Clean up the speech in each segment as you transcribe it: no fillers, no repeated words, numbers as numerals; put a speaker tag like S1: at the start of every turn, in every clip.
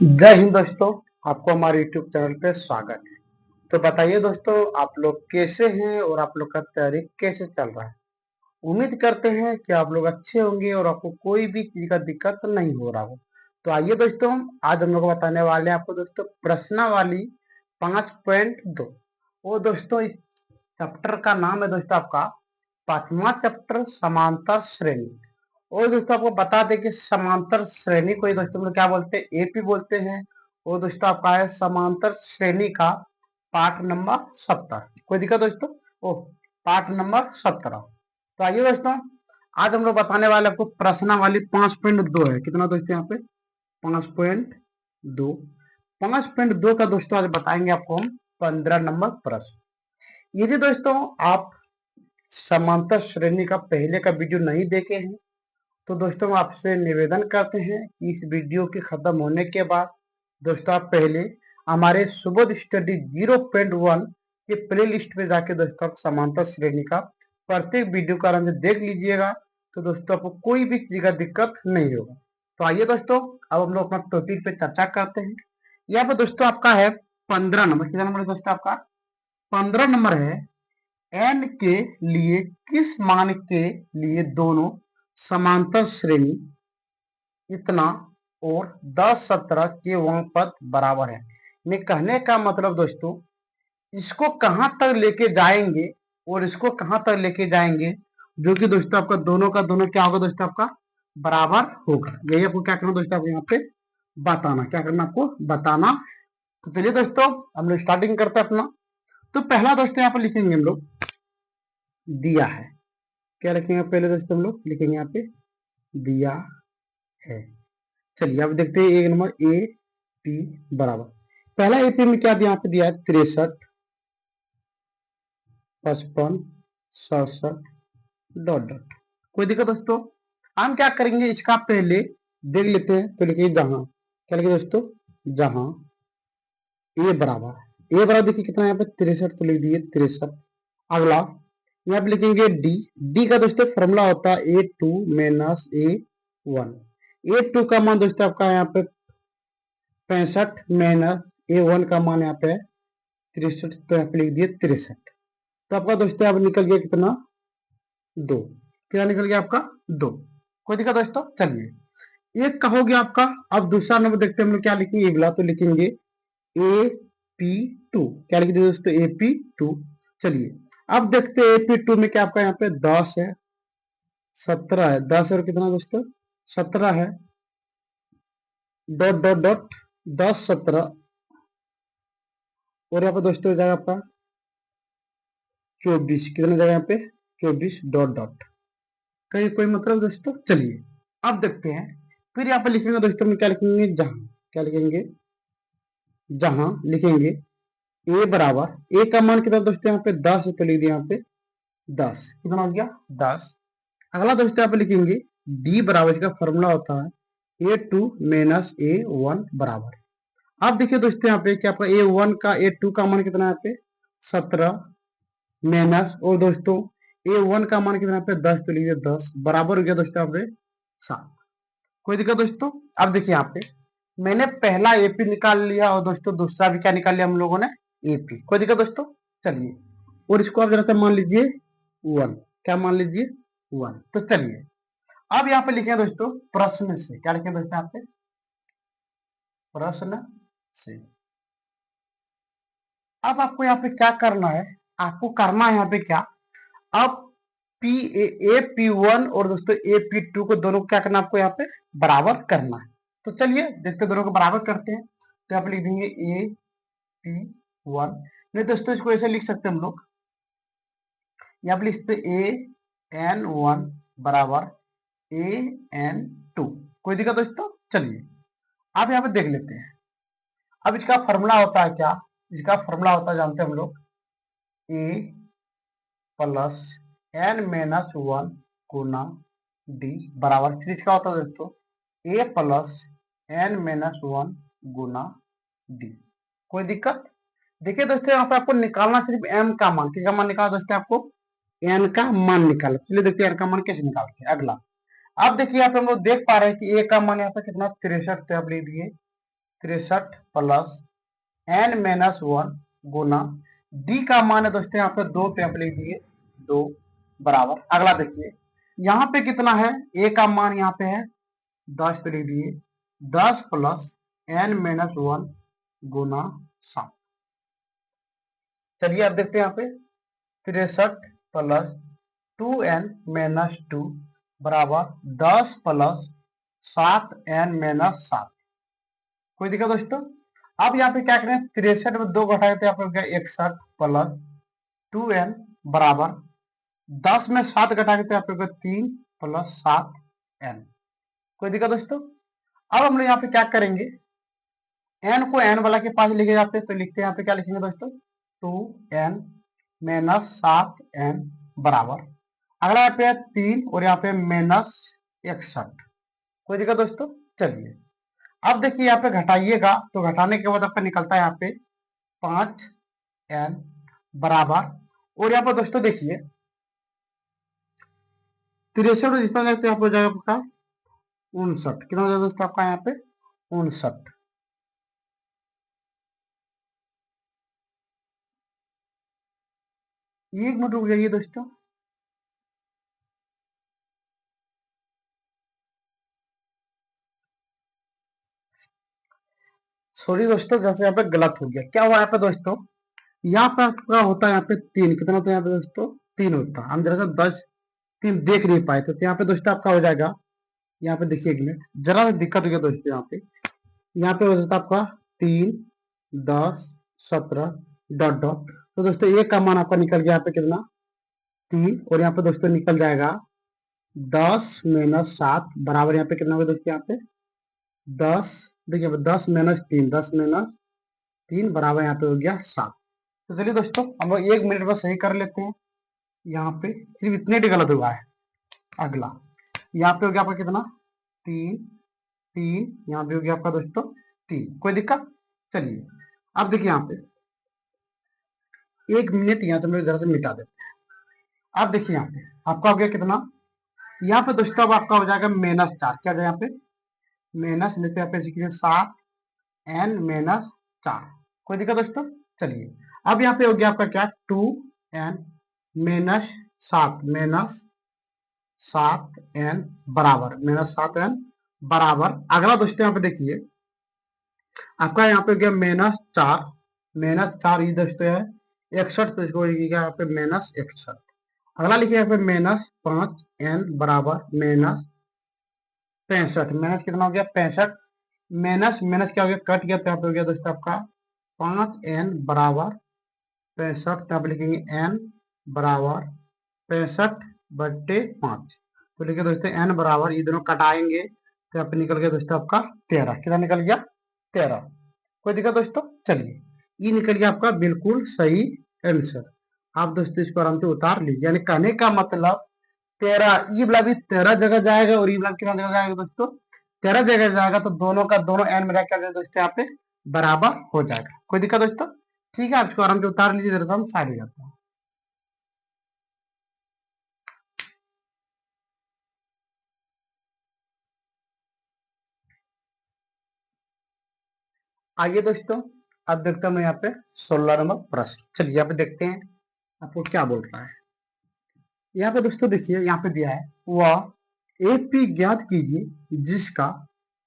S1: जय हिंद दोस्तों। आपको हमारे YouTube चैनल पे स्वागत है। तो बताइए दोस्तों, आप लोग कैसे हैं और आप लोग का तैयारी कैसे चल रहा है। उम्मीद करते हैं कि आप लोग अच्छे होंगे और आपको कोई भी चीज का दिक्कत नहीं हो रहा हो। तो आइए दोस्तों, आज हम लोग बताने वाले हैं आपको दोस्तों प्रश्नावली 5.2। वो दोस्तों इस चैप्टर का नाम है दोस्तों आपका पांचवा चैप्टर समांतर श्रेणी। और दोस्तों आपको बता दें कि समांतर श्रेणी को ही दोस्तों हम लोग क्या बोलते हैं, एपी बोलते हैं। और दोस्तों आपका है समांतर श्रेणी का पाठ नंबर 17। कोई दिक्कत दोस्तों? ओ, पाठ नंबर 17। तो आइए दोस्तों, आज हम लोग बताने वाले आपको प्रश्नावली 5.2 है। कितना दोस्तों यहाँ पे 5.2। 5.2 का दोस्तों आज बताएंगे आपको हम 15 नंबर प्रश्न। यदि दोस्तों आप समांतर श्रेणी का पहले का वीडियो नहीं देखे हैं तो दोस्तों हम आपसे निवेदन करते हैं कि इस वीडियो के खत्म होने के बाद दोस्तों आप पहले हमारे सुबोध स्टडी 0.1 के प्ले लिस्ट पे जाके दोस्तों आप समांतर श्रेणी का प्रत्येक वीडियो का आराम से देख लीजिएगा। तो दोस्तों आपको कोई भी चीज का दिक्कत नहीं होगा। तो आइए दोस्तों, अब हम लोग अपना टॉपिक पे चर्चा करते हैं। यहाँ पे दोस्तों आपका है 15 नंबर। कितना नंबर है दोस्तों आपका? 15 नंबर है। n के लिए किस मान के लिए दोनों समांतर श्रेणी इतना और 10 17 के वह पद बराबर है। मैं कहने का मतलब दोस्तों, इसको कहां तक लेके जाएंगे और इसको कहां तक लेके जाएंगे जो कि दोस्तों आपका दोनों का दोनों क्या होगा दोस्तों आपका बराबर होगा। यही आपको क्या करना दोस्तों, आपको यहाँ पे बताना, क्या करना आपको बताना। तो चलिए दोस्तों, हम लोग स्टार्टिंग करते हैं अपना। तो पहला दोस्तों यहाँ पे लिखेंगे हम लोग दिया है। क्या लिखेंगे पहले दोस्तों? हम लोग लिखेंगे यहाँ पे दिया है। चलिए अब देखते हैं एक नंबर ए पी बराबर। पहला एपी में क्या दिया? यहाँ पे दिया है 63 55 67 डॉट डॉट। कोई दिक्कत दोस्तों? हम क्या करेंगे, इसका पहले देख लेते हैं। तो लिखिए जहां, क्या लिखिए दोस्तों? जहां ए बराबर देखिए कितना यहाँ पे 63, तो लिख दिए 63। अगला यहाँ पे लिखेंगे डी। डी का दोस्तों फॉर्मूला होता है A2 माइनस A1। A2 का मान दोस्तों आपका यहाँ पे 65 माइनस A1 का मान यहाँ पे है 63, तो यहाँ पे लिख दिए 63। तो आपका दोस्तों यहाँ पे निकल गया कितना? 2। क्या निकल गया आपका? 2। कोई दिक्कत दोस्तों? चलिए एक का हो गया आपका। अब दूसरा नंबर देखते हैं हम लोग क्या लिखेंगे। अगला तो लिखेंगे AP2। क्या लिख दिए दोस्तों? AP2। चलिए अब देखते हैं AP2 में क्या आपका यहाँ पे 10 है 17 है। 10 और कितना दोस्तों? 17 है। डॉट डॉट डॉट 10 17 और यहाँ पे दोस्तों हो जाएगा आपका 24। कितना जाएगा यहाँ पे? 24 डॉट डॉट। कहीं कोई मतलब दोस्तों? चलिए अब देखते हैं। फिर यहाँ पे लिखेंगे दोस्तों हम क्या लिखेंगे? जहां। क्या लिखेंगे? जहां लिखेंगे ए बराबर। ए का मान कितना दोस्तों? यहाँ पे 10 है, तो लिख दिया यहाँ पे 10। कितना हो गया? 10। अगला दोस्तों यहाँ पे लिखेंगे डी बराबर। इसका फॉर्मूला होता है A2 माइनस A1 बराबर। अब देखिए दोस्तों यहाँ पे क्या आपका A1 का A2 का मान कितना है यहाँ पे? 17 माइनस, और दोस्तों A1 का मान कितना है यहाँ पे? 10, तो लीजिए 10 बराबर हो गया दोस्तों यहाँ पे 7। कोई दिक्कत दोस्तों? अब देखिए यहाँ पे मैंने पहला एपी निकाल लिया और दोस्तों दूसरा भी क्या निकाल लिया हम लोगों ने? एपी। कोई दिक्कत दोस्तों? चलिए, और इसको आप जरा सा मान लीजिए 1। क्या मान लीजिए? 1। तो चलिए अब यहाँ पे लिखे दोस्तों प्रश्न से। क्या लिखे दोस्तों यहाँ पे? प्रश्न से। अब आपको यहाँ पे क्या करना है? आपको करना है यहाँ पे क्या, अब पी ए पी वन और दोस्तों ए पी टू को दोनों को क्या करना है? आपको यहाँ पे बराबर करना है। तो चलिए देखते दोनों को बराबर करते हैं। तो यहाँ पे लिख देंगे ए पी वन। नहीं दोस्तों, इसको ऐसे लिख सकते हैं हम लोग। यहाँ पे लिखते ए एन वन बराबर ए एन टू। कोई दिक्कत दोस्तों? चलिए अब यहाँ पे देख लेते हैं। अब इसका फॉर्मूला होता है क्या? इसका फॉर्मूला होता है, जानते हैं हम लोग, ए प्लस एन माइनस वन गुना डी बराबर। फिर इसका होता है दोस्तों ए प्लस एन माइनस वन गुना डी। कोई दिक्कत? देखिए दोस्तों यहाँ पे आपको निकालना सिर्फ एम का मान। किसका मान निकालना दोस्तों? आपको एन का मान निकालना। चलिए देखते हैं एन का मान कैसे निकालते हैं। अगला अब देखिए यहाँ पे हम लोग देख पा रहे हैं कि ए का मान यहाँ पे कितना 63, तो आप लिख दिए 63 प्लस n माइनस 1 गुना d का मान है दोस्तों यहाँ पे 2 पे आप लिख दिए 2 बराबर। अगला देखिए यहाँ पे कितना है, a का मान यहाँ पे है 10 पे लिख दिए 10 प्लस n माइनस 1 गुना 7। चलिए आप देखते हैं यहाँ पे 63 प्लस 2n माइनस 2 बराबर 10 प्लस 7n माइनस 7। कोई दिक्कत दोस्तों? अब यहाँ पे क्या करें, 63 में 2 घटाए तो यहाँ पे हो गया 61 प्लस 2n बराबर 10 में 7 घटाएंगे तो यहाँ पे हो गया 3 प्लस 7n। कोई दिक्कत दोस्तों? अब हम लोग यहाँ पे क्या करेंगे, n को n वाला के पास लेके जाते हैं तो लिखते हैं यहाँ पे क्या लिखेंगे दोस्तों 2n माइनस 7n बराबर। अगला यहाँ पे है 3 और यहाँ पे माइनस 61। कोई दिक्कत दोस्तों? चलिए अब देखिए यहाँ पे घटाइएगा तो घटाने के बाद आपका निकलता है यहाँ पे 5n बराबर। और यहाँ पर दोस्तों देखिए 63 जितना जाए तो यहाँ पर हो जाएगा आपका 59। कितना हो जाएगा दोस्तों आपका यहाँ पे 59। एक मिनट रुक जाइए दोस्तों। सॉरी दोस्तों, जैसे यहाँ पे गलत हो गया। क्या हुआ यहाँ पे दोस्तों, यहाँ पे आपका होता है यहाँ पे 3। कितना होता है यहाँ पे दोस्तों 3 होता है। हम जरा सा 10 3 देख नहीं पाए तो यहाँ पे दोस्तों आपका हो जाएगा, यहाँ पे देखिए एक मिनट जरा सा दिक्कत हो गया दोस्तों। यहाँ पे हो जाता है आपका 3 10 17 डॉट डॉट। तो दोस्तों एक का मान आपका निकल गया यहाँ पे कितना 3। और यहाँ पे दोस्तों निकल जाएगा 10 माइनस 7 बराबर यहाँ पे कितना होगा दोस्तों यहाँ पे 10। देखिए 10 माइनस 3 10 माइनस 3 बराबर यहाँ पे हो गया 7। तो चलिए दोस्तों हम लोग 1 मिनट में सही कर लेते हैं। यहाँ पे सिर्फ इतने ही गलत हुआ है। अगला यहाँ पे हो गया आपका कितना 3 3, यहाँ पे हो गया आपका दोस्तों 3। कोई दिक्कत? चलिए अब देखिए यहाँ पे 1 मिनट यहाँ से हम लोग जरा से मिटा देते हैं। अब देखिए यहाँ पे आपका हो गया कितना, यहाँ पे दोस्तों अब आपका हो जाएगा -4। क्या जाए यहाँ पे माइनस लेते हैं 7n माइनस 4। कोई दिक्कत दोस्तों? चलिए अब यहाँ पे हो गया आपका क्या 2n माइनस 7n बराबर -7n बराबर। अगला दोस्तों यहाँ पे देखिए आपका यहाँ पे हो गया -4 ये दोस्तों है 61। तो इसको यहाँ पे -61। अगला लिखिए यहाँ पे -5n बराबर -65। माइनस कितना हो गया 65। माइनस माइनस क्या हो गया कट गया तो यहाँ पे हो गया दोस्तों आपका 5n बराबर 65। तो आप लिखेंगे n बराबर 65/5। तो लिखिए दोस्तों n बराबर, ये दोनों कटाएंगे तो यहाँ पे निकल गया दोस्तों आपका 13। कितना निकल गया 13। कोई दिक्कत दोस्तों? चलिए ये निकल गया आपका बिल्कुल सही आंसर। आप दोस्तों इसको आराम से उतार लीजिए। यानी कहने का मतलब 13, ये वाला भी 13 जगह जाएगा और ये वाला कितना जगह जाएगा दोस्तों 13 जगह जाएगा। तो दोनों का दोनों एन मिला क्या दोस्तों यहाँ पे बराबर हो जाएगा। कोई दिक्कत दोस्तों? ठीक है आप इसको आराम से उतार लीजिए। जरा हम साइड जाते हैं। आइए दोस्तों अब देखते हैं मैं यहाँ पे 16 नंबर प्रश्न। चलिए यहाँ पे देखते हैं आपको क्या बोल रहा है। यहाँ पे दोस्तों देखिए यहाँ पे दिया है वह एपी ज्ञात कीजिए जिसका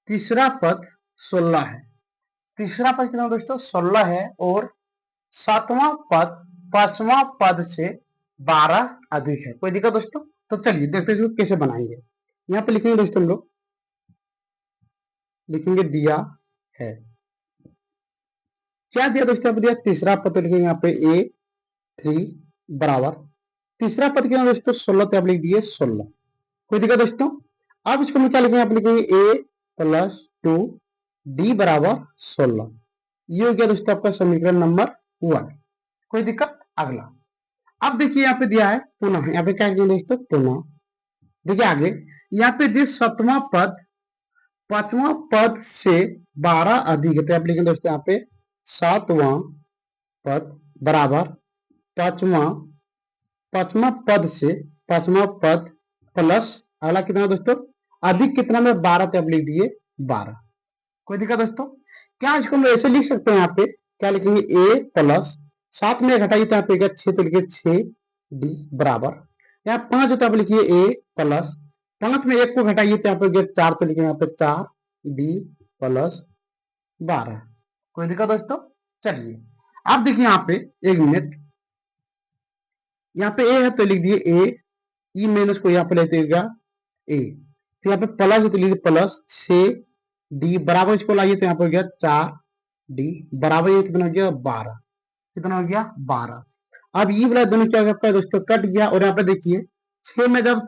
S1: तीसरा पद 16 है। तीसरा पद कितना दोस्तों 16 है और सातवां पद पांचवा पद से 12 अधिक है। कोई दिक्कत दोस्तों? तो चलिए देखते हैं इसको कैसे बनाएंगे। यहाँ पे लिखेंगे दोस्तों हम लोग लिखेंगे दिया है। क्या दिया दोस्तों? दिया तीसरा पद, तो लिखेंगे यहाँ पे A3 बराबर तीसरा पद कितना दोस्तों 16। तो आप लिख दिए 16। कोई दिक्कत दोस्तों? अब इसको हम क्या लिखेंगे, आप लिखेंगे A+2D बराबर 16। ये हो गया दोस्तों आपका समीकरण नंबर 1। कोई दिक्कत? अगला अब देखिए यहाँ पे दिया है पुनः। यहाँ पे क्या लिखेंगे दोस्तों पुनः। देखिए आगे यहाँ पे दिया सातवां पद पांचवा पद से 12 अधिक है। तो आप लिखेंगे दोस्तों यहाँ पे सातवां पद बराबर पांचवा पद से पांचवा पद प्लस अगला कितना दोस्तों अधिक कितना में 12। तो आप लिख दिए 12। कोई दिक्कत दोस्तों? क्या इसको हम ऐसे लिख सकते हैं, यहाँ पे क्या लिखेंगे, ए प्लस, सात में घटाइए तो यहाँ पे छह, तो लिखिए 6d बराबर, यहाँ 5 होता है लिखिए ए प्लस, 5 में एक को घटाइए तो यहाँ पे 4, तो लिखिए यहाँ पे 4d प्लस 12। कोई दिक्कत दोस्तों? चलिए आप देखिए यहाँ पे, एक मिनट, यहाँ पे ए है तो लिख दिए ए, ई माइनस को यहाँ पे लेते ए, तो यहाँ पे प्लस है तो लिखिए प्लस 6d बराबर, इसको लाइए तो यहाँ पे हो गया 4d बराबर, ये कितना हो गया 12, कितना हो गया 12। अब ये वाला दोनों क्या करता है दोस्तों, कट गया, और यहाँ पे देखिए 6 में जब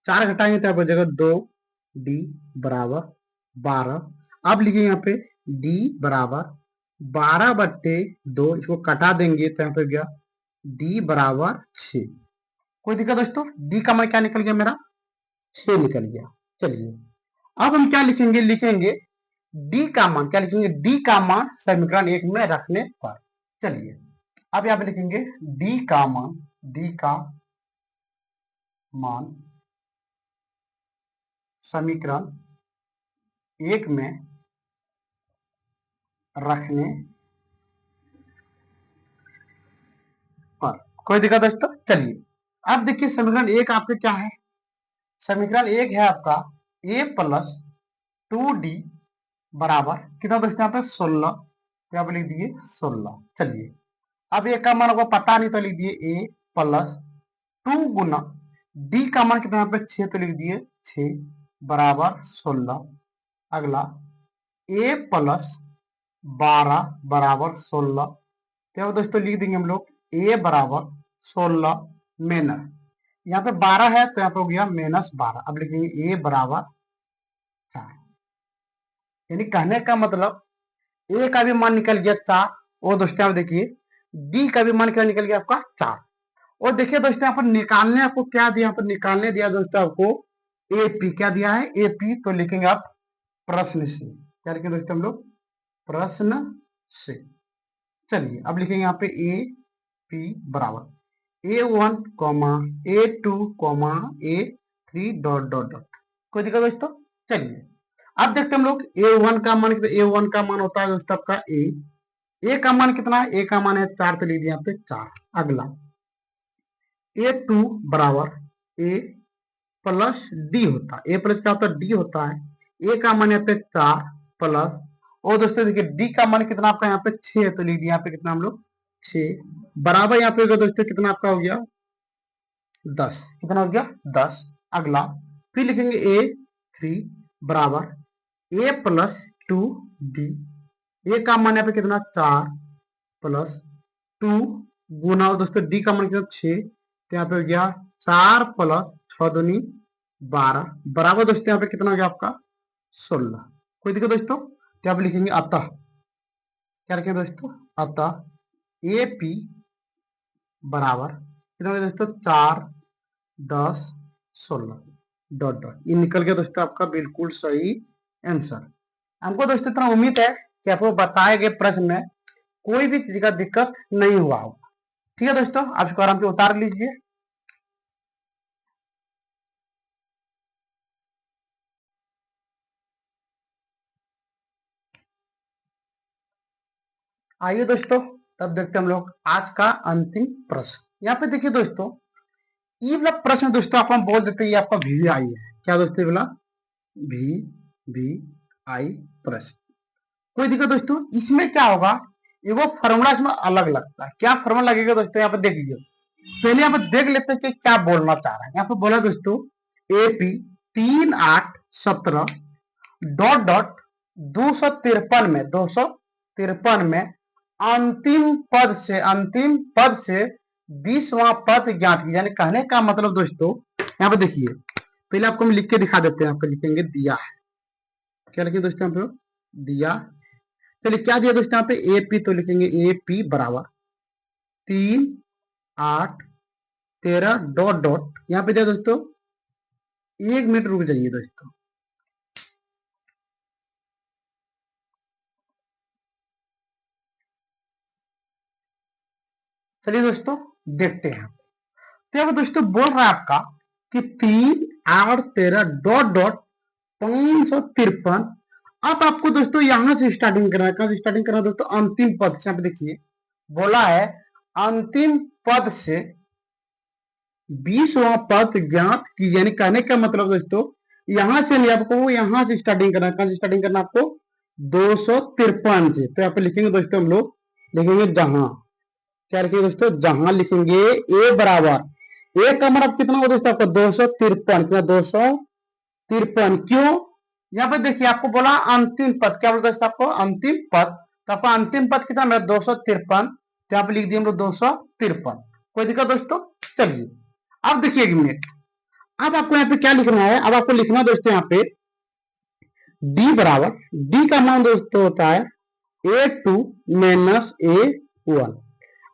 S1: 4 घटाएंगे तो यहाँ पे हो जाएगा 2d बराबर 12। अब लिखिए यहाँ पे d बराबर 12/2, इसको कटा देंगे तो यहाँ पे हो गया d बराबर 6। कोई दिक्कत दोस्तों? d का मान क्या निकल गया मेरा, 6 निकल गया। चलिए अब हम क्या लिखेंगे, लिखेंगे d का मान, क्या लिखेंगे, d का मान समीकरण 1 में रखने पर। चलिए अब यहाँ पे लिखेंगे d का मान, d का मान समीकरण 1 में रखने पर। कोई दिक्कत दोस्तों? चलिए अब देखिए समीकरण 1 आपके क्या है, समीकरण 1 है आपका a प्लस 2d बराबर कितना दोस्तों, यहाँ पे 16, यहाँ पे लिख दिए 16। चलिए अब ए का मान आपको पता नहीं तो लिख दिए ए प्लस 2 गुना डी का मान कितना, यहाँ पे 6, तो लिख दिए 6 बराबर 16। अगला ए प्लस 12 बराबर 16, क्या दोस्तों लिख देंगे हम लोग ए बराबर 16 माइनस, यहाँ पे 12 है तो यहाँ पे हो गया -12। अब लिखेंगे ए बराबर 4, यानी कहने का मतलब ए का भी मान निकल गया 4, और दोस्तों आप देखिए डी का भी मान क्या निकल गया आपका 4। और देखिए दोस्तों यहाँ पर निकालने आपको क्या दिया, यहाँ पर निकालने दिया दोस्तों आपको एपी, क्या दिया है एपी, तो लिखेंगे आप प्रश्न से, क्या लिखेंगे दोस्तों हम लोग, प्रश्न से। चलिए अब लिखेंगे यहाँ पे ए पी बराबर A1 comma A2 comma A3 dot dot dot. कोई दिक्कत दोस्तों? चलिए अब देखते हैं हम लोग A1 का मान, A1 का मान होता है दोस्तों आपका ए का मान कितना है, ए का मान है 4, तो लिख दिया यहाँ पे 4। अगला A2 बराबर ए प्लस डी होता है, ए प्लस क्या होता है, डी होता है, ए का मान यहाँ पे 4 प्लस, और दोस्तों देखिए डी का मान कितना आपका यहाँ पे 6, तो लिख दिया यहाँ पे कितना हम लोग 6 बराबर, यहाँ पे होगा दोस्तों कितना आपका हो गया 10, कितना हो गया 10। अगला फिर लिखेंगे A3 बराबर ए प्लस 2d, ए का मान यहाँ पे कितना 4 प्लस 2 गुना, दोस्तों डी का मान कितना 6, तो यहाँ पे हो गया 4 प्लस 6 दूनी 12 बराबर, दोस्तों यहाँ पे कितना हो गया आपका 16। कोई दिक्कत दोस्तों? तो आप लिखेंगे अतः, क्या लिखेंगे दोस्तों, अतः ए पी बराबर कितना हो गया दोस्तों 4 10 16 डॉट डॉट, ये निकल गया दोस्तों आपका बिल्कुल सही आंसर। हमको दोस्तों इतना उम्मीद है कि आपको बताए गए प्रश्न में कोई भी चीज का दिक्कत नहीं हुआ होगा। ठीक है दोस्तों, आप इसको आराम से उतार लीजिए। आइए दोस्तों तब देखते हैं हम लोग आज का अंतिम प्रश्न। यहाँ पे देखिए दोस्तों, ये वाला प्रश्न दोस्तों आपको हम बोल देते हैं, ये आपका VVI है। क्या दोस्तों, ये वाला VVI प्रश्न। कोई दिक्कत दोस्तों? इसमें क्या होगा, एगो फॉर्मूला इसमें अलग लगता है। क्या फॉर्मूला लगेगा दोस्तों, यहाँ पे देख लीजिए। पहले यहाँ पे देख लेते हैं कि क्या बोलना चाह रहा है। यहाँ पे बोला दोस्तों AP 3817 डॉट डॉट 253 में अंतिम पद से 20वां पद ज्ञात कीजिए। यानी कहने का मतलब दोस्तों, यहाँ पे देखिए पहले आपको हम लिख के दिखा देते हैं। यहाँ पे लिखेंगे दिया है, क्या लिखेंगे दोस्तों यहाँ पे दिया। चलिए क्या दिया दोस्तों यहाँ पे AP, तो लिखेंगे AP बराबर 3 8 13 डॉट डॉट, यहाँ पे दिया दोस्तों, 1 मिनट रुक जाइए दोस्तों। चलिए दोस्तों देखते हैं। तो यहाँ दोस्तों बोल रहा है आपका कि 3 8 13 डॉट डॉट 553 अब आपको दोस्तों यहां से स्टार्टिंग करना है। कहां से स्टार्टिंग करना है दोस्तों? अंतिम पद से। यहाँ पे देखिए बोला है अंतिम पद से 20वां पद ज्ञात कीजिए। यानी कहने का मतलब दोस्तों यहां से नहीं, आपको यहां से स्टार्टिंग करना है। कहां से स्टार्टिंग करना है आपको? 253 से। तो यहाँ पे लिखेंगे दोस्तों, हम लोग लिखेंगे जहां। क्या लिखेंगे दोस्तों? जहां लिखेंगे ए बराबर, ए का मतलब कितना होगा दोस्तों आपका? 253। कितना? 253। क्यों? यहाँ पे देखिए आपको बोला अंतिम पद। क्या बोलते हैं आपको? अंतिम पद। तो आपका अंतिम पद कितना मेरा? 253। तो यहाँ पे लिख दिए हम लोग 253। कोई दिक्कत दोस्तों? चलिए अब देखिए एक मिनट। अब आपको यहाँ पे क्या लिखना है? अब आपको लिखना दोस्तों यहाँ पे डी बराबर, डी का मान दोस्तों होता है A2 माइनस A1।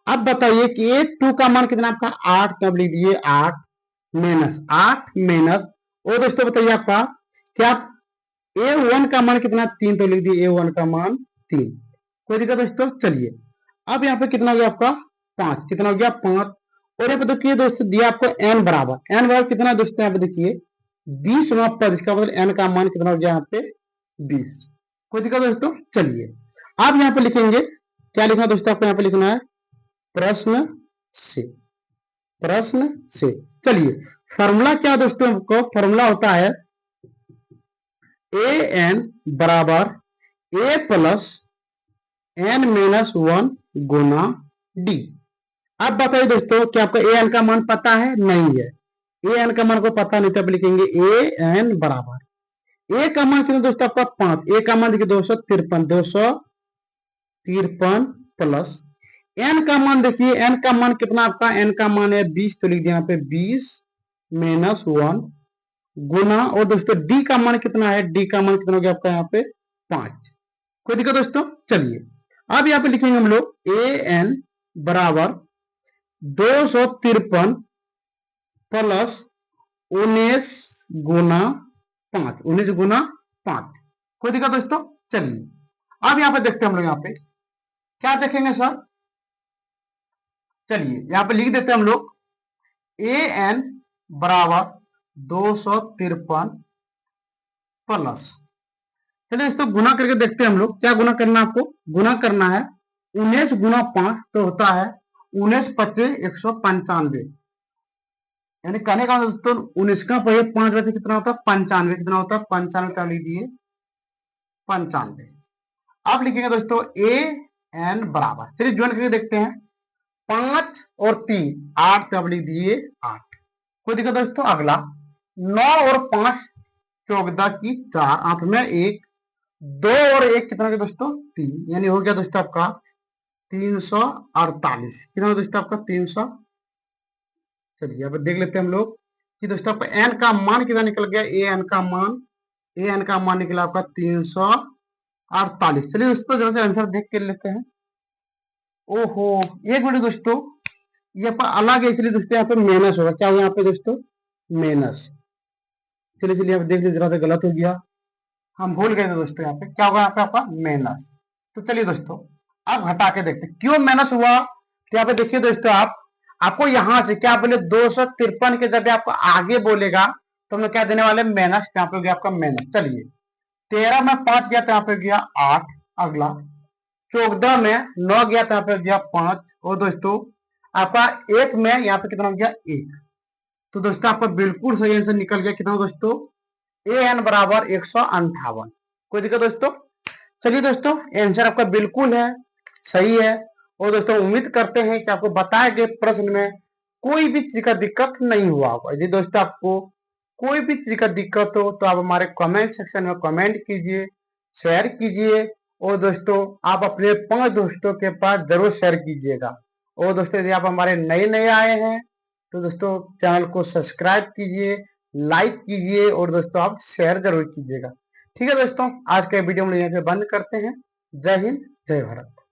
S1: अब बताइए कि A2 का मान कितना आपका? 8। तब लिख दिए 8 माइनस 8 माइनस, और दोस्तों बताइए आपका क्या A1 का मान कितना? 3। तो लिख दिए A1 का मान 3। कोई दिक्कत दोस्तों? चलिए अब यहाँ पे कितना हो गया आपका? 5। कितना हो गया? 5। और यहाँ पे देखिए दोस्तों दिया आपको n बराबर, n बराबर कितना है दोस्तों? यहाँ पे देखिए 20वां पद। इसका मतलब n का मान कितना हो गया यहाँ पे? 20। कोई दिक्कत दोस्तों? चलिए अब यहाँ पे लिखेंगे, क्या लिखना दोस्तों आपको? यहाँ पे लिखना है प्रश्न से, प्रश्न से। चलिए फॉर्मूला क्या दोस्तों? आपको फॉर्मूला होता है ए एन बराबर ए प्लस एन माइनस 1 गुना डी। अब बताइए दोस्तों क्या आपको ए एन का मान पता है? नहीं है। ए एन का मान को पता नहीं, तब लिखेंगे ए एन बराबर ए का मान कितना दोस्तों आपका? 5। ए का मान देखिए 253, 253 प्लस एन का मान देखिए, एन का मान कितना आपका? एन का मान है 20। तो लिख दिया यहाँ पे 20 माइनस 1 गुना, और दोस्तों डी का मान कितना है? डी का मान कितना हो गया आपका यहाँ पे? 5। कोई दिक्कत दोस्तों? चलिए अब यहाँ पे लिखेंगे हम लोग ए एन बराबर 253 प्लस 19 गुना 5, 19 गुना 5। कोई दिक्कत दोस्तों? चलिए अब यहाँ पे देखते हैं हम लोग यहाँ पे क्या देखेंगे सर। चलिए यहाँ पे लिख देते हैं हम लोग ए एन बराबर 253 प्लस, चलिए इसको गुना करके देखते हैं हम लोग। क्या गुना करना है आपको? गुना करना है 19 गुना 5, तो होता है 19 पच्चीस 195। यानी कहने का दोस्तों 19 का पहले 5 बजे कितना होता है? 95। कितना होता है? 95 का लिख दिए 95। अब लिखेंगे दोस्तों ए एन बराबर, चलिए ज्वाइन करके देखते हैं 5 और 3 8। तो अब लिख दिए 8। कोई दिक्कत दोस्तों? अगला 9 और 5 14 की 4, 8 में 1, 2 और 1 कितना हो गया दोस्तों? 3। यानी हो गया दोस्तों आपका 348। कितना हो दोस्तों आपका? 300। चलिए अब देख लेते हैं हम लोग कि दोस्तों आपका एन का मान कितना निकल गया? ए एन का मान, ए एन का मान निकला आपका 348। चलिए दोस्तों जरा से आंसर देख के लेते हैं। ओहो एक मिनट दोस्तों, ये आपका अलग है, इसलिए दोस्तों यहाँ पे माइनस होगा। क्या होगा यहाँ पे दोस्तों? माइनस। चलिए चलिए आप देख लीजिए, जरा से गलत हो गया, हम भूल गए थे दोस्तों। यहाँ पे क्या होगा? यहाँ पे आपका माइनस। तो चलिए दोस्तों अब घटा के देखते हैं क्यों माइनस हुआ। तो यहाँ पे देखिए दोस्तों आपको यहाँ से क्या बोले 253 के जब आपको आगे बोलेगा तो हम लोग क्या देने वाले? माइनस। यहाँ पे गया आपका माइनस। चलिए 13 में 5 गया तो यहाँ पे गया 8। अगला 14 में 9 गया तो यहाँ पे गया 5। और दोस्तों आपका 1 में यहाँ पे कितना हो गया? 1। तो दोस्तों आपका बिल्कुल सही आंसर निकल गया। कितना दोस्तों? ए एन बराबर 158। कोई दिक्कत दोस्तों? चलिए दोस्तों आंसर आपका बिल्कुल है, सही है। और दोस्तों उम्मीद करते हैं कि आपको बताए गए प्रश्न में कोई भी चीज का दिक्कत नहीं हुआ होगा। यदि दोस्तों आपको कोई भी चीज का दिक्कत हो तो आप हमारे कमेंट सेक्शन में कमेंट कीजिए, शेयर कीजिए, और दोस्तों आप अपने 5 दोस्तों के पास जरूर शेयर कीजिएगा। और दोस्तों यदि आप हमारे नए नए आए हैं तो दोस्तों चैनल को सब्सक्राइब कीजिए, लाइक कीजिए, और दोस्तों आप शेयर जरूर कीजिएगा। ठीक है दोस्तों, आज का वीडियो हम यहीं पे बंद करते हैं। जय हिंद, जय भारत।